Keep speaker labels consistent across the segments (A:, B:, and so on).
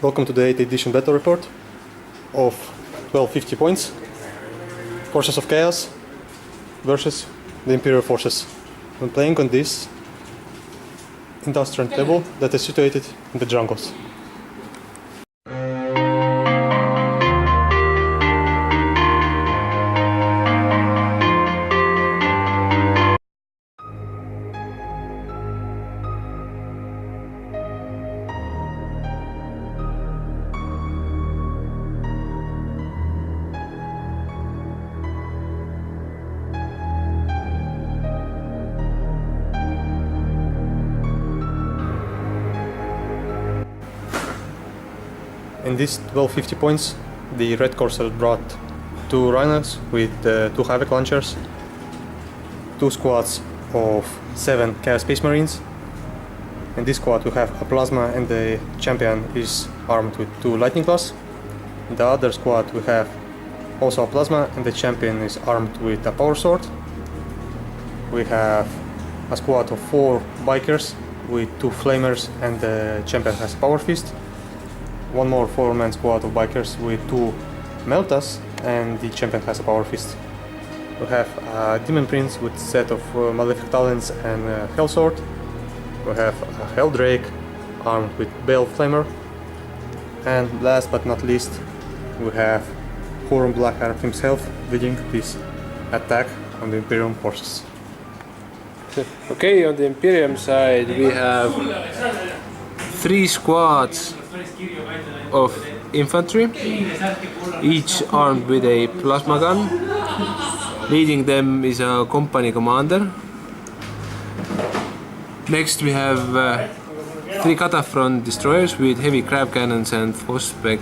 A: Welcome to the 8th edition battle report of 1250 points. Forces of Chaos versus the Imperial forces. I'm playing on this industrial table that is situated in the jungles. In these 1250 points, the Red Corsairs brought 2 Rhinos with 2 Havoc launchers, 2 squads of 7 Chaos Space Marines. In this squad we have a Plasma and the champion is armed with 2 Lightning Claws. In the other squad we have also a Plasma and the champion is armed with a Power Sword. We have a squad of 4 Bikers with 2 Flamers and the champion has a Power Fist. One more 4-man squad of Bikers with 2 Meltas and the champion has a Power Fist. We have a Demon Prince with a set of Malefic Talents and a Hell Sword. We have a Hell Drake armed with Bale Flamer. And last but not least, we have Huron Blackheart himself leading this attack on the Imperium forces.
B: Okay, on the Imperium side we have 3 squads of infantry, each armed with a plasma gun. Leading them is a company commander. Next we have 3 Cataphront destroyers with heavy crab cannons and Phosphex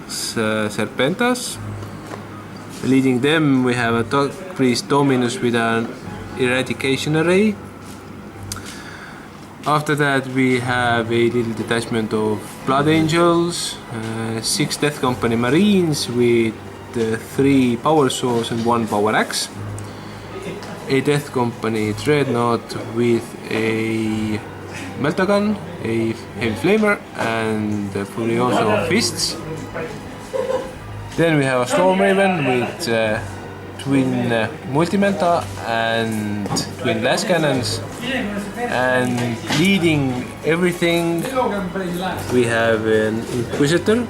B: Serpentas. Leading them we have a Dark Priest Dominus with an eradication array. After that we have a little detachment of Blood Angels, 6 Death Company Marines with 3 Power Swords and 1 Power Axe, a Death Company Dreadnought with a Meltagun, a Heavy Flamer and Furioso Fists. Then we have a Storm Raven with twin multi-melta and twin las cannons, and leading everything we have an Inquisitor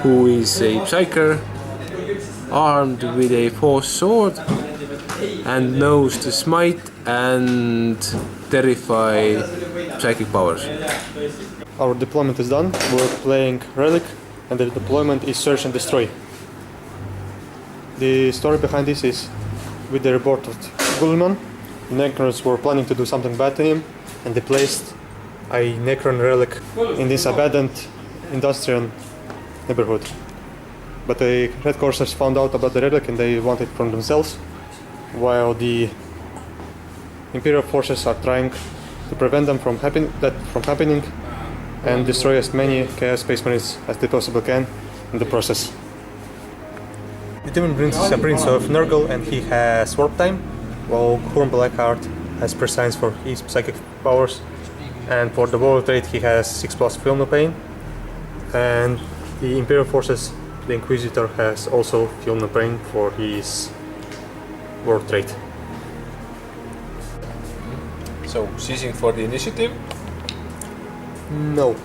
B: who is a Psyker armed with a Force Sword and knows to smite and terrify psychic powers.
A: Our deployment is done. We're playing Relic and the deployment is Search and Destroy. The story behind this is, with the report of Gullman, the Necrons were planning to do something bad to him and they placed a Necron relic in this abandoned industrial neighborhood. But the Red Corsairs found out about the relic and they want it from themselves, while the Imperial forces are trying to prevent them from happening and destroy as many Chaos Space Marines as they possibly can in the process. The Demon Prince is a prince of Nurgle and he has Warp Time, while Huron Blackheart has Prescience for his psychic powers, and for the war trait he has 6+ Feel No Pain, and the Imperial forces, the Inquisitor has also Feel No Pain for his war trait.
B: So, seizing for the initiative?
A: No.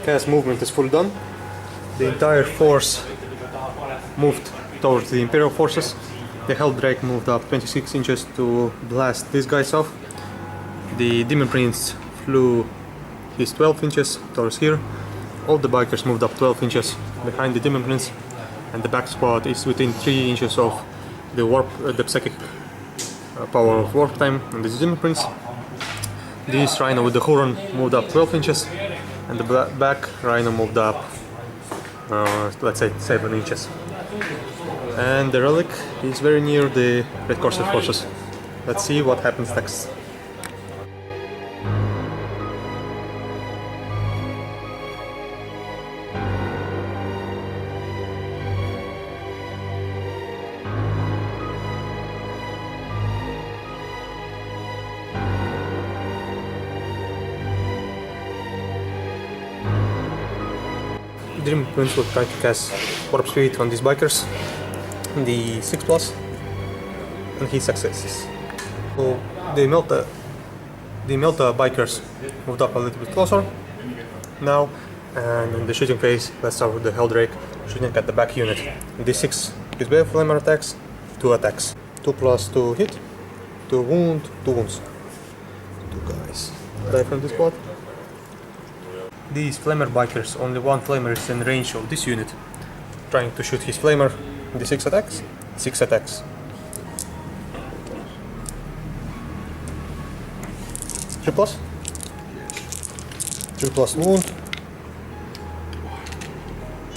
A: Chaos movement is fully done. The entire force moved towards the Imperial forces. The Hell Drake moved up 26 inches to blast these guys off. The Demon Prince flew his 12 inches towards here. All the Bikers moved up 12 inches behind the Demon Prince, and the back squad is within 3 inches of the psychic power of Warp Time and the Demon Prince. This Rhino with the Huron moved up 12 inches, and the back Rhino moved up let's say 7 inches. And the relic is very near the Red Corsair forces. Let's see what happens next. Dream Prince will try to cast Warp Speed on these bikers, the 6+, and he successes. So the Melta bikers moved up a little bit closer now, and in the shooting phase, let's start with the Helldrake shooting at the back unit. D6 is Bale Flamer attacks, 2 attacks. 2+2 hit, 2 wound, 2 wounds. 2 guys die from this squad. These Flamer bikers, only one Flamer is in range of this unit, trying to shoot his Flamer. The 6 attacks, 6 attacks. 3+, 3+ wound,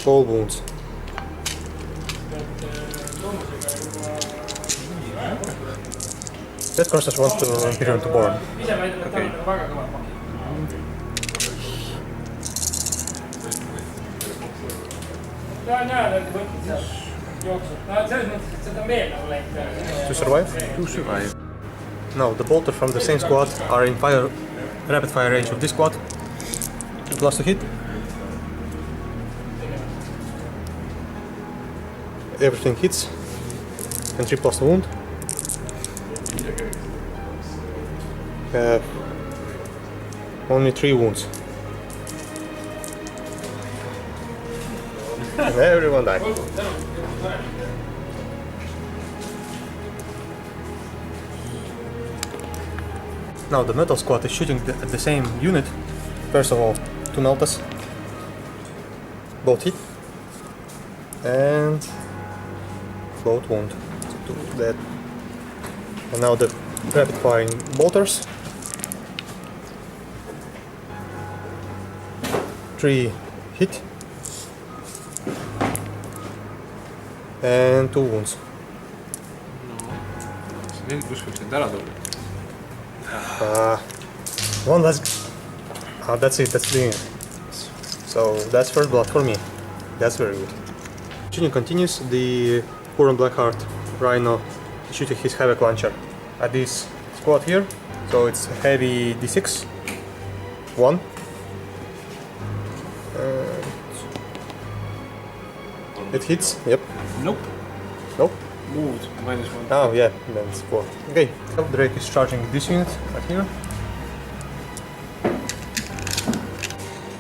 A: all wounds. That Corsairs wants to Imperium to Born.
B: Okay.
A: To survive?
B: To survive.
A: Now, the bolters from the same squad are in rapid fire range of this squad. 2+ to hit. Everything hits. And 3+ to wound. Only 3 wounds. And everyone died. Now the metal squad is shooting at the same unit. First of all, 2 Meltas. Both hit. And both wound. So 2 dead. And now the rapid firing bolters. 3 hit. And 2 wounds.
B: Need kuskilt sind ära tulla.
A: One last. That's it. That's the. So that's first blood for me. That's very good. Shooting continues. The Huron Blackheart Rhino shooting his Havoc launcher at this squad here. So it's heavy D6. 1. It hits. Yep.
B: Nope.
A: Nope.
B: Moved. -1.
A: Oh yeah, then it's 4. Okay. Drake is charging this unit right here.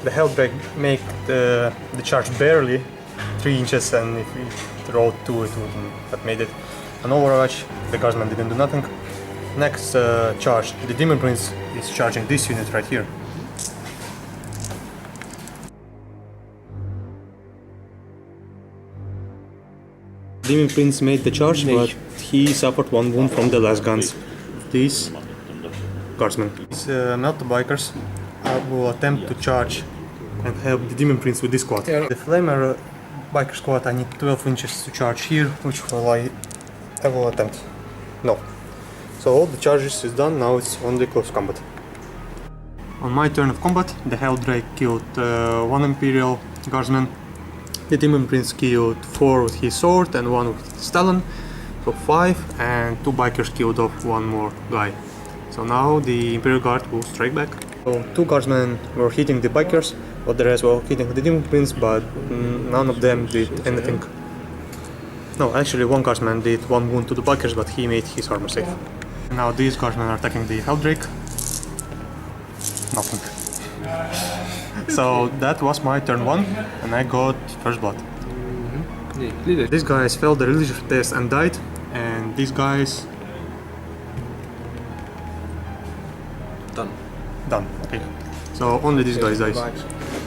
A: The Helldrake make the charge barely 3 inches, and if we throw 2 it wouldn't have made it an overwatch. The guardsman didn't do nothing. Next charge, the Demon Prince is charging this unit right here. Demon Prince made the charge, but he suffered 1 wound from the last guns. These guardsmen. These Melta bikers will attempt to charge and help the Demon Prince with this squad. The Flamer biker squad, I need 12 inches to charge here, which will I will attempt. No. So all the charges is done, now it's only close combat. On my turn of combat, the Helldrake killed 1 Imperial guardsman. The Demon Prince killed 4 with his sword and 1 with his talon, so 5, and 2 bikers killed off 1 more guy. So now the Imperial Guard will strike back. So 2 guardsmen were hitting the bikers, but the rest were hitting the Demon Prince, but none of them did anything. No, actually 1 guardsman did 1 wound to the bikers, but he made his armor safe. Now these guardsmen are attacking the Helldrake. Nothing. So that was my turn 1, and I got first blood. These guys failed the religious test and died, and these guys... Done, okay. So only these guys dies.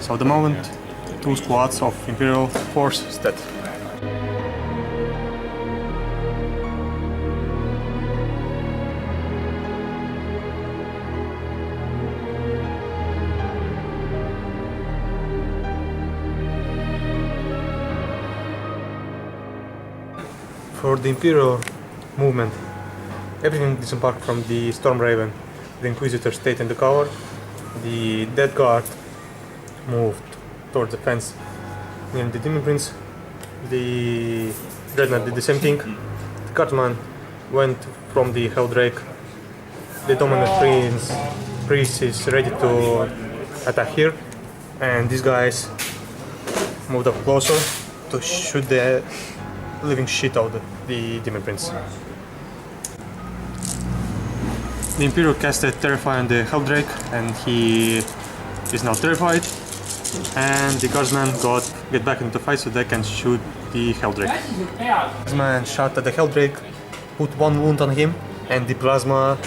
A: So at the moment, 2 squads of Imperial force is dead. For the Imperial movement, everything disembarked from the Storm Raven. The Inquisitor stayed in the cover. The Dead Guard moved towards the fence near the Demon Prince. The Dreadnought did the same thing. The Guardsman went from the Helldrake. The Dominant Priest is ready to attack here. And these guys moved up closer to shoot the living shit out of the Demon Prince. The Imperial casted Terrify on the Helldrake and he is now terrified. And the Guardsman get back into the fight so they can shoot the Helldrake. The Guardsman shot at the Helldrake, put one wound on him, and the Plasma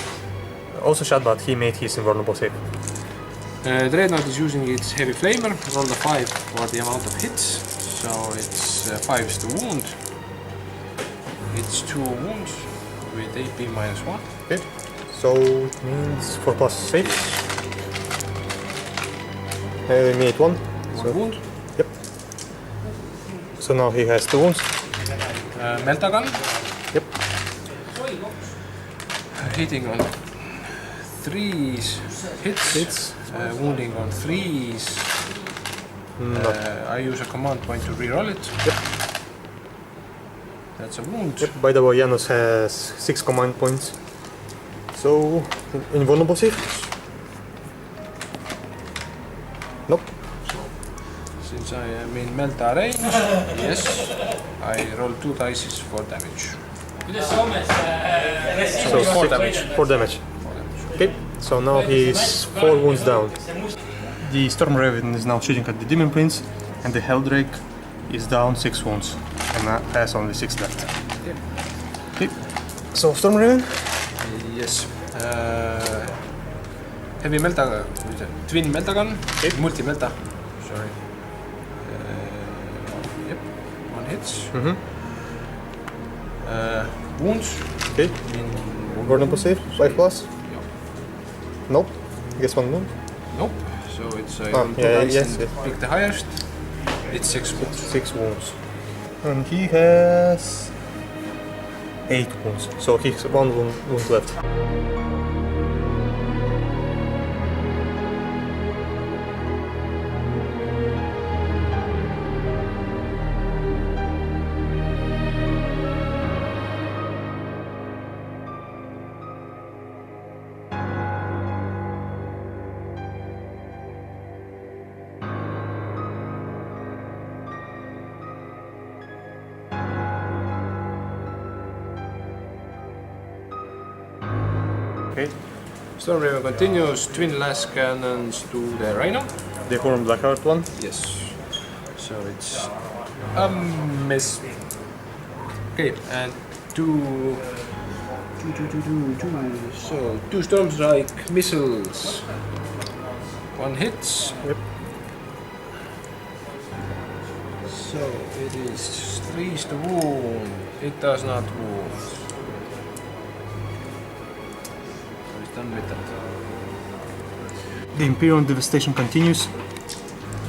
A: also shot, but he made his invulnerable save.
B: Dreadnought is using its heavy flamer, rolled a 5 for the amount of hits, so it's 5 is the wound. It's 2 wounds with AP -1.
A: Okay, so it means 4 plus save. He made 1.
B: One wound.
A: Yep. So now he has 2 wounds.
B: Meltagun.
A: Yep.
B: Hitting on 3s, hits. Wounding on 3s. I use a command point to reroll it.
A: Yep.
B: That's a wound.
A: Yep. By the way, Janos has 6 command points. So, invulnerable save? Nope.
B: Since I am in Melta range, yes, I roll 2 dice for damage.
A: So
B: 4 damage.
A: 4 damage. Okay, so now he's 4 wounds down. The Storm Raven is now shooting at the Demon Prince, and the Helldrake is down 6 wounds and has only 6 left. Okay, so Storm Raven?
B: Yes. Heavy melta, twin meltagun,
A: Okay.
B: multi-melta. Sorry. Yep, 1 hits. Wounds.
A: Okay, vulnerable save, 5 plus?
B: Yep.
A: Nope, guess 1 wound.
B: Nope. So it's
A: Ah, yes.
B: pick the highest. It's 6 wounds.
A: 6 wounds. And he has 8 wounds, so he has 1 wound left. Okay,
B: Storm Raven continues, twin last cannons to the Rhino.
A: the Huron Blackheart one.
B: Yes. So it's a miss. Okay, and two. So 2 Storm Strike missiles. 1 hits.
A: Yep.
B: So it is 3 to wound. It does not wound. So it's done with that.
A: The Imperium devastation continues.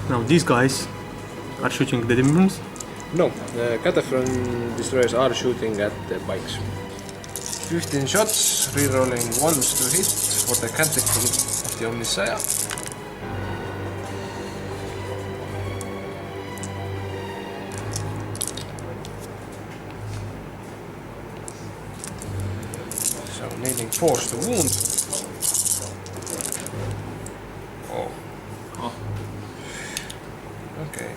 A: Now these guys are shooting the demons.
B: No, the Cataphren destroyers are shooting at the bikes. 15 shots, rerolling 1s to hit for the canticle of the Omnisaya. So needing 4s to wound. Oh. Okay.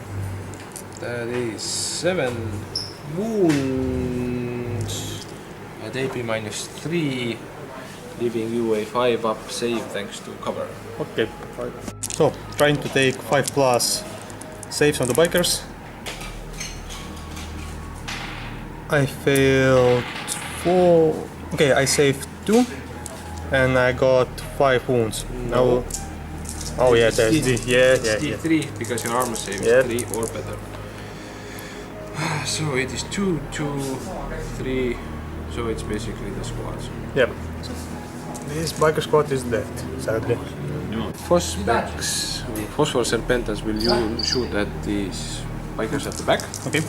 B: That is 7 wounds at AP -3, leaving you a 5 up save thanks to cover.
A: Okay. So trying to take 5 plus saves on the bikers. I failed 4. Okay, I saved 2, and I got 5 wounds.
B: No.
A: Now, oh yeah, there's
B: It's
A: the yeah.
B: D3 because your armor save
A: Yeah.
B: is 3 or better. So it is 2, 2, 3. So it's basically the squads.
A: Yep. This biker squad is dead, sadly.
B: Phosphor Serpentas will you shoot at these bikers at the back.
A: Okay.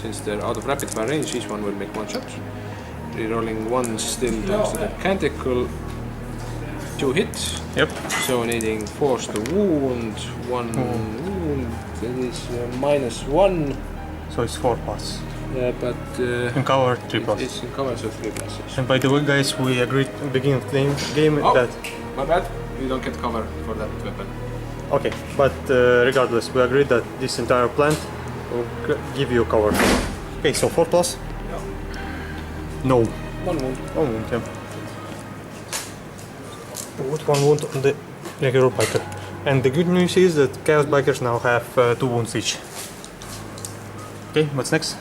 B: Since they're out of rapid fire range, each one will make one shot. Rerolling one still thanks to the canticle. 2 hits.
A: Yep.
B: So needing force to wound. 1 wound. That is -1.
A: So it's 4 plus.
B: Yeah, but
A: In cover 3 plus.
B: it's in cover, so 3 plus. Yes.
A: And by the way, guys, we agreed at the beginning of the game
B: Oh,
A: that.
B: my bad. You don't get cover for that weapon.
A: Okay, but regardless, we agreed that this entire plant will give you cover. Okay, so 4 plus?
B: Yeah.
A: No.
B: 1 wound.
A: 1 wound, yeah. Put 1 wound on the regular biker. And the good news is that Chaos Bikers now have 2 wounds each. Okay, what's next?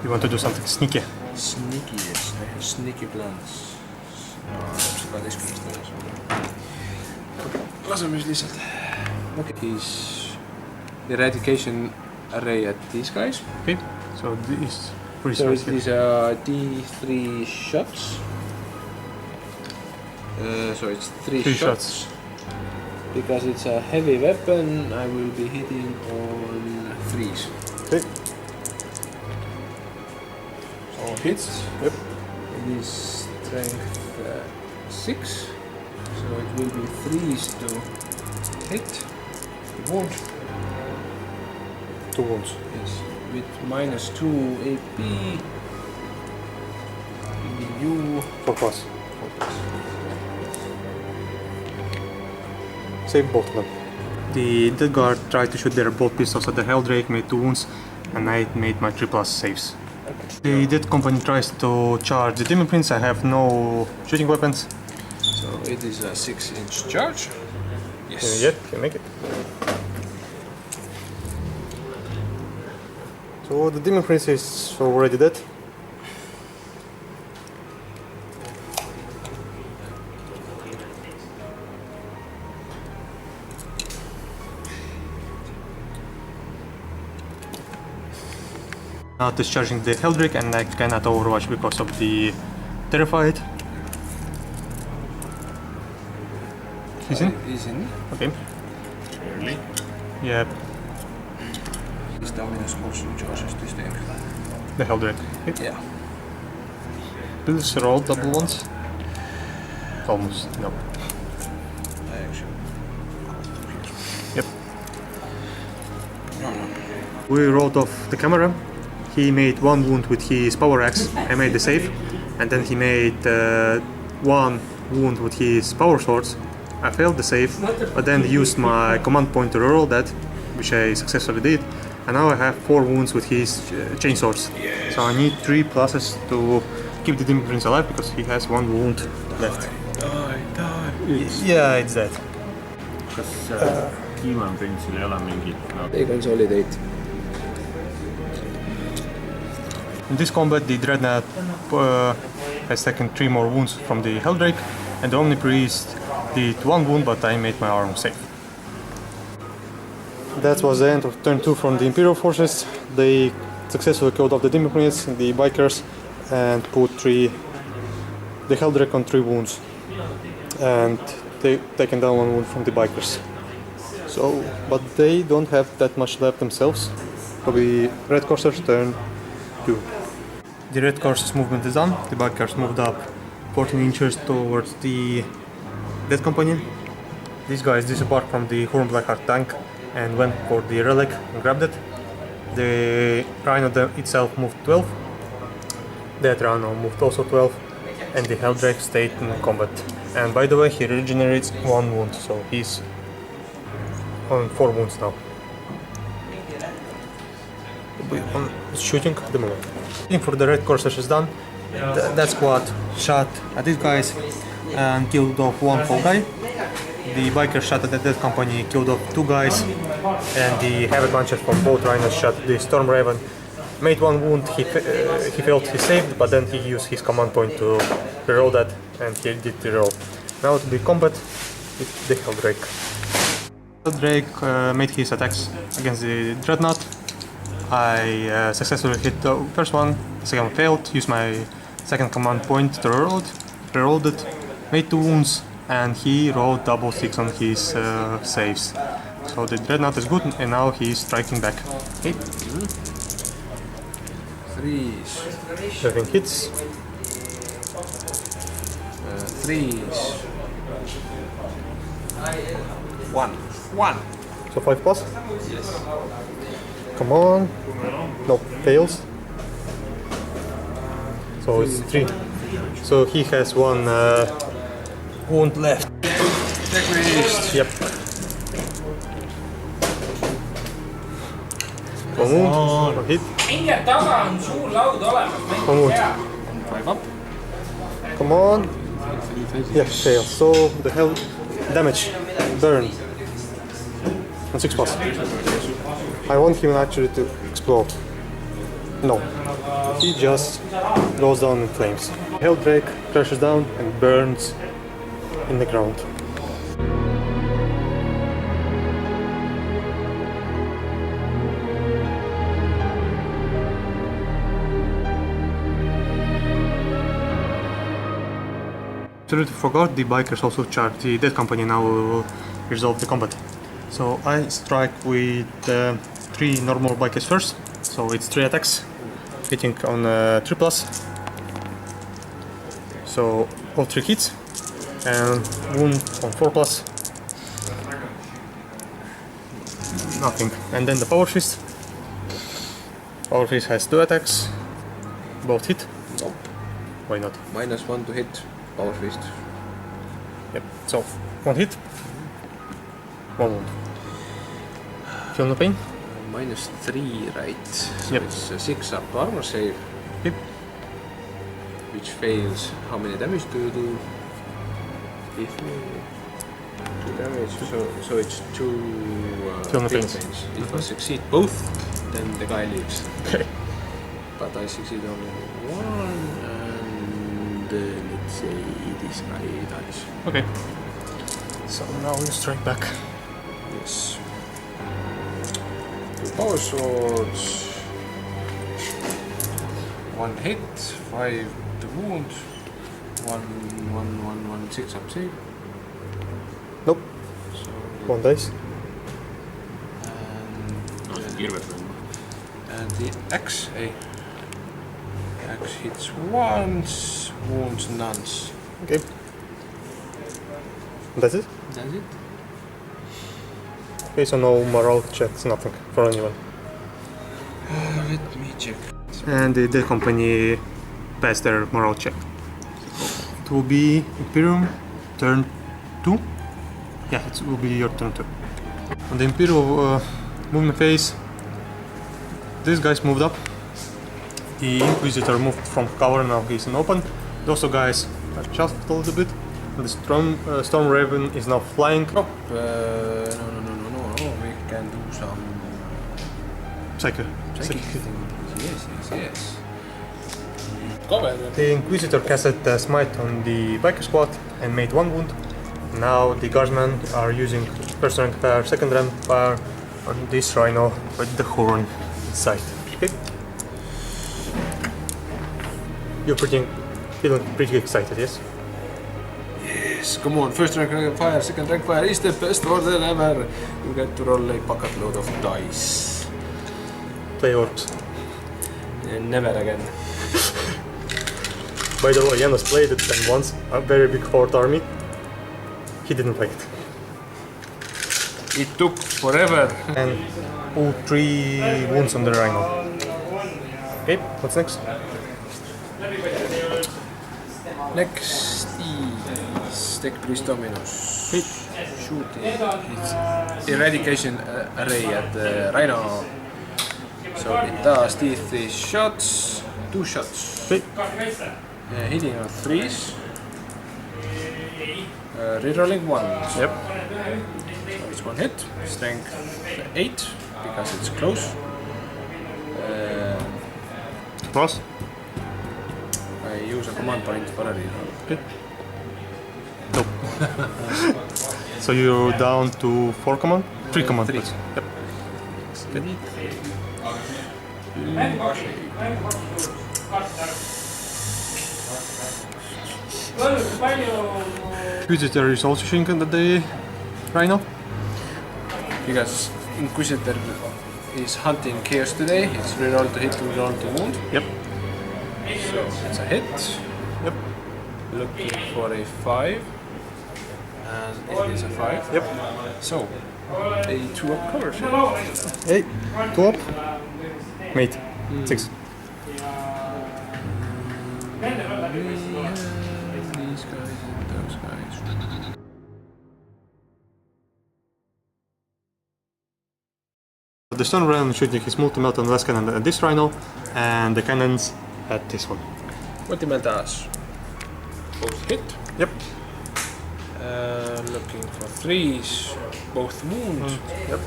A: You want to do something sneaky?
B: Sneaky, yes. I have sneaky plans. Ka teistkümnest laseme siis lihtsalt. Okay. Siis eradication array at these guys.
A: Okay, so these 3
B: So
A: shots.
B: these are D3 shots. So it's 3
A: 3
B: shots. Because it's a heavy weapon, I will be hitting on 3s.
A: Okay.
B: All hits.
A: Yep.
B: It is strength 6. So it will be 3s to hit. Wound.
A: 2 wounds.
B: Yes. With -2 AP. You
A: 4 plus.
B: focus.
A: Save both of them. The Dead Guard tried to shoot their bolt pistols at the Helldrake, made 2 wounds, and I made my 3 plus saves. The Dead Company tries to charge the Demon Prince. I have no shooting weapons.
B: So it is a 6-inch charge. Yes.
A: Yet, you make it. So the Demon Prince is already dead. Now discharging the Helldrake, and I cannot overwatch because of the Terrified. He's in?
B: He's in.
A: Okay.
B: Really?
A: Yeah,
B: Siis tää on minus 6 charges this thing.
A: the Helldrake. Okay.
B: Yeah.
A: Please roll double ones. Almost, no.
B: I actually.
A: Yep.
B: No.
A: We rolled off the camera. He made 1 wound with his power axe. I made the save. And then he made 1 wound with his power swords. I failed the save, but then used my command point to reroll that, which I successfully did. And now I have 4 wounds with his chainswords.
B: Yes.
A: So I need 3 pluses to keep the Demon Prince alive because he has 1 wound left.
B: Die.
A: Yeah, it's dead.
C: kas Demon Prince'il ei ole mingit
B: They consolidate.
A: In this combat, the Dreadnought has taken 3 more wounds from the Helldrake, and the Omni Priest did 1 wound, but I made my arm safe. That was the end of turn 2 from the Imperial forces. They successfully killed off the Demon Prince, the Bikers, and put the Helldrake on 3 wounds. And they taken down 1 wound from the Bikers. So, but they don't have that much left themselves. So the Red Corsairs turn 2. The Red Corsairs movement is done. The Bikers moved up 14 inches towards the Dead Company. These guys disembarked from the Huron Blackheart tank and went for the relic and grabbed it. The Rhino itself moved 12. That Rhino moved also 12. And the Helldrake stayed in combat. And by the way, he regenerates 1 wound, so he's on 4 wounds now. On shooting at the moment. Shooting for the Red Corsairs is done. That squad shot at these guys and killed off 1 whole guy. The Biker shot at the Dead Company, killed off 2 guys, and the Havoc Launcher from both Rhinos shot the Storm Raven. Made 1 wound, he failed, he saved, but then he used his command point to reroll that, and he did the reroll. Now to the combat with the Helldrake. Helldrake made his attacks against the Dreadnought. I successfully hit the first one, the second one failed, used my second command point to reroll it, rerolled it, made 2 wounds, and he rolled double 6 on his saves. So the dreadnought is good, and now he's striking back. Okay.
B: Threes.
A: Everything hits.
B: Threes. One.
A: So 5 plus.
B: Yes.
A: Come on. No, fails. So it's 3. So he has 1 wound left.
B: Checklist.
A: Yep. One wound. One hit.
D: Minge taga on suur laud olemas,
A: One
D: mängige
A: wound.
D: hea.
B: 5 up.
A: Come on. Yeah, fail. So the hell damage. Burn. On 6 plus. I want him actually to explode. No. He just goes down in flames. Helldrake crashes down and burns in the ground. Absolutely forgot, the bikers also charge the dead company, now we will resolve the combat. So I strike with 3 normal bikers first, so it's 3 attacks, hitting on 3 plus. So all 3 hits, and wound on 4 plus. Nothing. And then the power fist. Power fist has 2 attacks, both hit.
B: Nope.
A: Why not?
B: -1 to hit. Power fist.
A: Yep. So 1 hit, 1 wound. Feel no pain?
B: -3, right? So
A: Yep.
B: it's a 6 up armor save,
A: Yep.
B: which fails. How many damage do you do? 2 damage. So it's 2
A: Feel no
B: pain
A: pains.
B: pains. If I succeed both, then the guy leaves.
A: Okay.
B: But I succeed only 1, and let's say this guy dies.
A: Okay. So now you strike back.
B: Yes. 2 power swords. 1 hit, 5 to wound. 1, 6 up save.
A: Nope.
B: So
A: 1 dice.
B: and the axe, axe hits once, wounds none.
A: Okay. That's it?
B: That's it.
A: Okay, so no morale checks, nothing for anyone.
B: Let me check.
A: And the dead company passed their morale check. It will be Imperium, turn 2. Yeah, it will be your turn 2. On the Imperial movement phase, these guys moved up. The Inquisitor moved from cover, now he's in open. Those two guys are shuffled a little bit. The Storm Raven is now flying.
B: No. We can do some
A: Psycho.
B: psychic things. Yes. Cover.
A: The Inquisitor casted Smite on the Biker squad and made 1 wound. Now the Guardsmen are using first rank fire, second rank fire on this Rhino with the Huron inside. Okay. You're feeling pretty excited, yes?
B: Yes, come on, first rank fire, second rank fire is the best order ever. You get to roll a bucket load of dice.
A: Play orcs.
B: Never again.
A: By the way, Janos played it and once, a very big horde army. He didn't like it.
B: It took forever.
A: And all 3 wounds on the Rhino. Okay, what's next?
B: Next is Tech Priest Dominus.
A: Hit.
B: Shooting. It's eradication array at the Rhino. So it does teeth shots, 2 shots.
A: Okay.
B: Hitting on 3s. Rerolling 1.
A: Yep.
B: So it's 1 hit. Strength 8 because it's close.
A: Plus.
B: I use a command point for a reroll.
A: Okay. Nope. So you're down to 4 command? 3 command
B: 3.
A: points. Yep. Inquisitor is also shooting at the Rhino.
B: Because Inquisitor is hunting Chaos today. It's reroll to hit, reroll to wound.
A: Yep.
B: So it's a hit.
A: Yep.
B: Looking for a 5. And it is a 5.
A: Yep.
B: So, a 2-up cover.
A: Hey, 2 up. Mate. 6.
B: These guys and those guys.
A: The stone rhino shooting his multi-melt on last cannon at this rhino, and the cannons at this one.
B: Ultimate does. Both hit.
A: Yep.
B: Looking for 3s. Both wound.
A: Yep.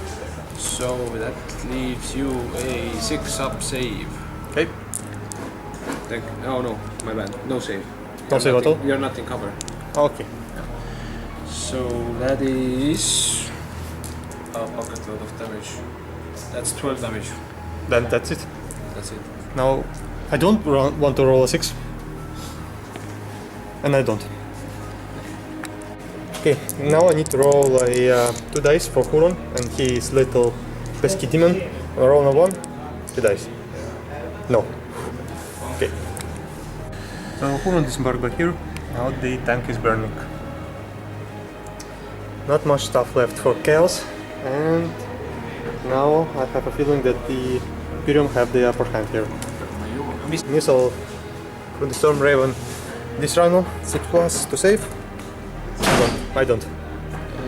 B: So that leaves you a 6-up save.
A: Okay.
B: Oh no, my bad. No save.
A: No save at all?
B: You're not in cover.
A: Okay.
B: So that is a bucket load of damage. That's 12 damage.
A: Then that's it.
B: That's it.
A: Now, I don't want to roll a 6. And I don't. Okay, now I need to roll a 2 dice for Huron and his little pesky demon. I roll a 1, 2 dice. No. Okay. So Huron disembarked back here. Now the tank is burning. Not much stuff left for Chaos, and now I have a feeling that the Imperium have the upper hand here. Missile from the Storm Raven. This Rhino, 6+ to save. I don't.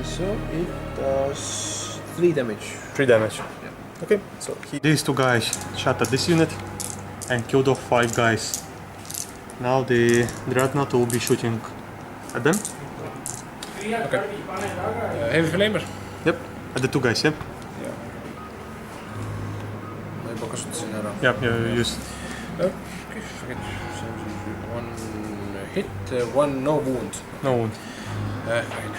B: So it does 3 damage.
A: 3 damage. Okay, so these 2 guys shot at this unit and killed off 5 guys. Now the Dreadnought will be shooting at them.
B: Okay. Heavy flamer.
A: Yep, at the 2 guys, yeah?
B: Ma juba kasutasin ära.
A: Yeah, you use.
B: Okay, forget. 1 hit, 1 no wound.
A: No wound.
B: Fine.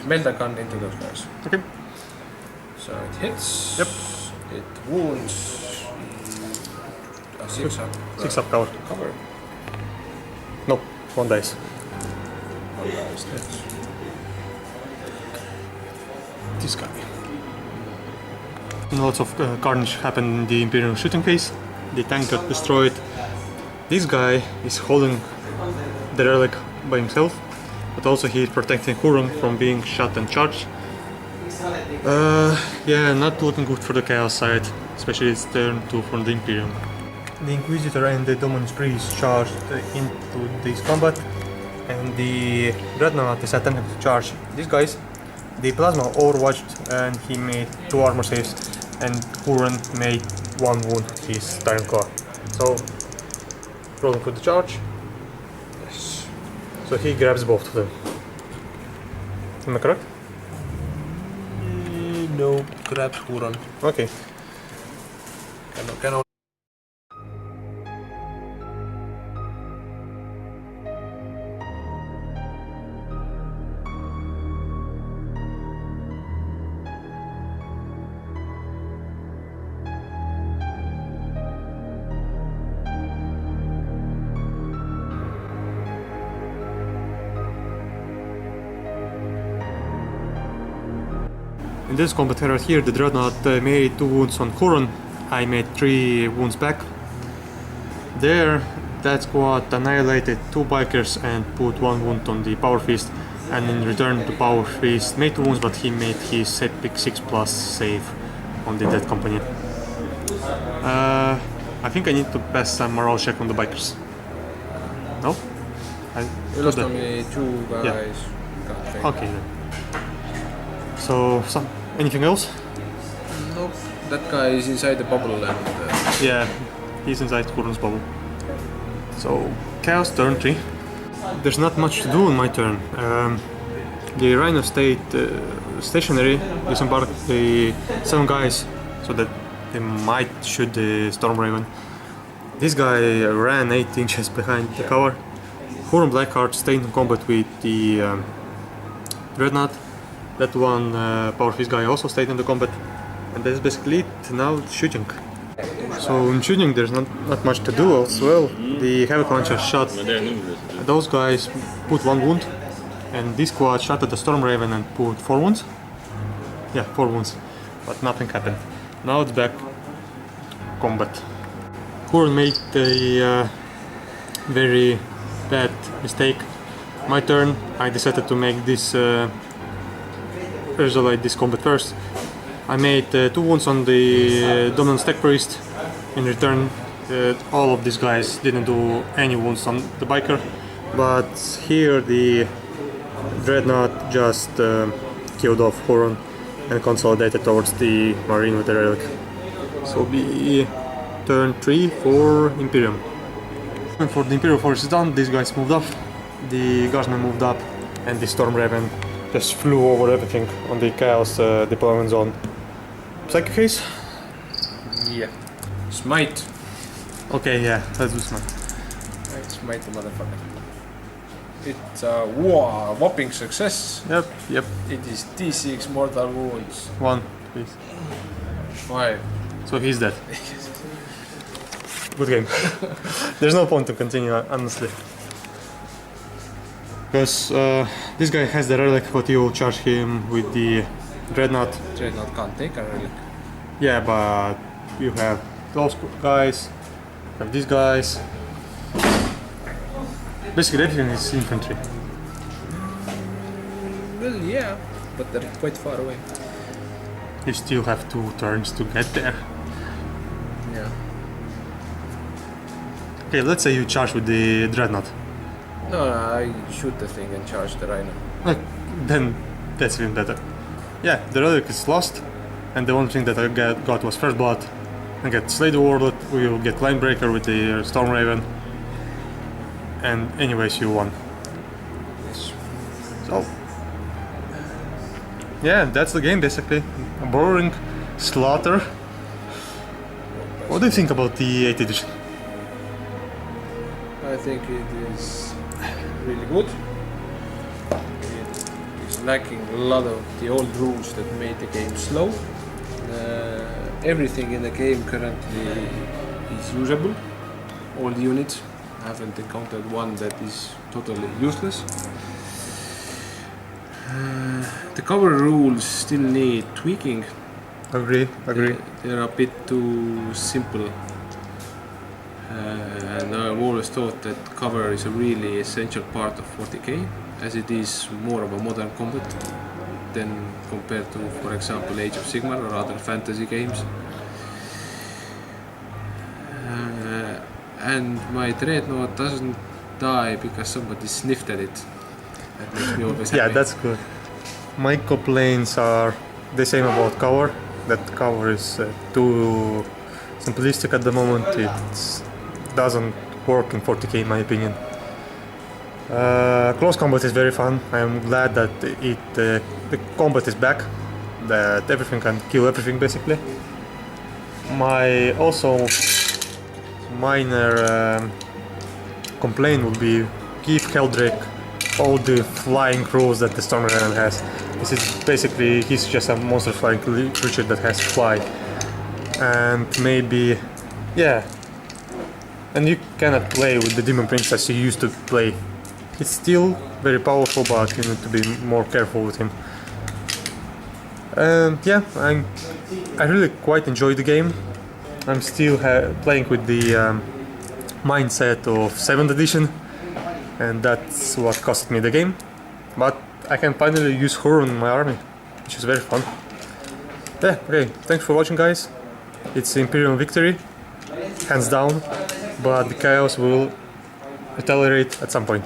B: Melta gun into those guys.
A: Okay.
B: So it hits.
A: Yep.
B: It wounds. 6 up.
A: 6 up cover.
B: Cover.
A: No, 1 dice.
B: 1 dice. That's
A: This guy. Lots of carnage happened in the Imperium shooting phase. The tank got destroyed. This guy is holding the relic by himself, but also he's protecting Huron from being shot and charged. Yeah, not looking good for the Chaos side, especially its turn 2 from the Imperium. The Inquisitor and the Dominus Priest charged into this combat, and the Dreadnought is attempting to charge these guys. The Plasma overwatched and he made 2 armor saves, and Huron made 1 wound with his Tyrant Claw. So, rolling for the charge.
B: yes.
A: So he grabs both of them. Am I correct?
B: No, grabs Huron.
A: Okay.
B: Can
A: In this combat right here, the Dreadnought made 2 wounds on Huron. I made 3 wounds back. There, that squad annihilated 2 bikers and put 1 wound on the Power Fist. And in return, the Power Fist made 2 wounds, but he made his epic 6+ save on the dead company. I think I need to pass some morale check on the bikers. No?
B: we lost only 2 guys.
A: Yeah. Okay then. So, anything else?
B: Nope. That guy is inside the bubble and...
A: Yeah, he's inside Huron's bubble. So, Chaos turn 3. There's not much to do on my turn. The Rhino stayed stationary, disembarked the 7 guys so that they might shoot the Storm Raven. This guy ran 8 inches behind the cover. Huron Blackheart stayed in combat with the Dreadnought. That one Power Fist guy also stayed in the combat. And that's basically it. Now shooting. So in shooting there's not much to do as well. The Heavy Launcher shot those guys put 1 wound, and this squad shot at the Storm Raven and put 4 wounds. Yeah, 4 wounds, but nothing happened. Now it's back combat. Huron made a very bad mistake. My turn, I decided to make this resolve this combat first. I made 2 wounds on the Dominant Stag Priest. In return, all of these guys didn't do any wounds on the biker, but here the Dreadnought just killed off Huron and consolidated towards the Marine with the relic. So be turn 3 for Imperium. And for the Imperial forces done, these guys moved up, the Guardsmen moved up, and the Storm Raven just flew over everything on the Chaos deployment zone. Psychic Haze?
B: Yeah. Smite.
A: Okay, yeah, let's do Smite.
B: Right, smite the motherfucker. It's a whopping success.
A: Yep.
B: It is D6 mortal wounds.
A: 1, please.
B: 5.
A: So he's dead. Good game. There's no point to continue, honestly. Because this guy has the relic, but you charge him with the Dreadnought.
B: Dreadnought can't take a relic.
A: Yeah, but you have those guys, you have these guys. Basically everything is infantry.
B: Well, yeah, but they're quite far away.
A: You still have 2 turns to get there.
B: Yeah.
A: Okay, let's say you charge with the Dreadnought.
B: No, I shoot the thing and charge the Rhino.
A: Like, then that's even better. Yeah, the relic is lost, and the only thing that I got was First Blood. I get Slay the Warlord, we will get Linebreaker with the Storm Raven, and anyways you won.
B: Yes.
A: So, yeah, that's the game basically. A boring slaughter. What do you think about the 8th edition?
B: I think it is really good. It is lacking a lot of the old rules that made the game slow. Everything in the game currently is usable. All the units. I haven't encountered one that is totally useless. The cover rules still need tweaking.
A: Agree.
B: They're a bit too simple. And I've always thought that cover is a really essential part of 40k, as it is more of a modern combat than compared to, for example, Age of Sigmar or other fantasy games. And my Dreadnought doesn't die because somebody sniffed at it. That makes me always happy.
A: Yeah, that's good. My complaints are the same about cover. That cover is too simplistic at the moment. It doesn't work in 40k in my opinion. Close combat is very fun. I am glad that the combat is back, that everything can kill everything basically. My also minor complaint would be give Heldrake all the flying rules that the Storm Raven has. This is basically, he's just a monster flying creature that has fly. And maybe, yeah. And you cannot play with the Demon Prince as you used to play. It's still very powerful, but you need to be more careful with him. Yeah, I really quite enjoy the game. I'm still playing with the mindset of 7th edition, and that's what cost me the game. But I can finally use Huron in my army, which is very fun. Yeah, okay, thanks for watching guys. It's Imperium victory, hands down, but the Chaos will retaliate at some point.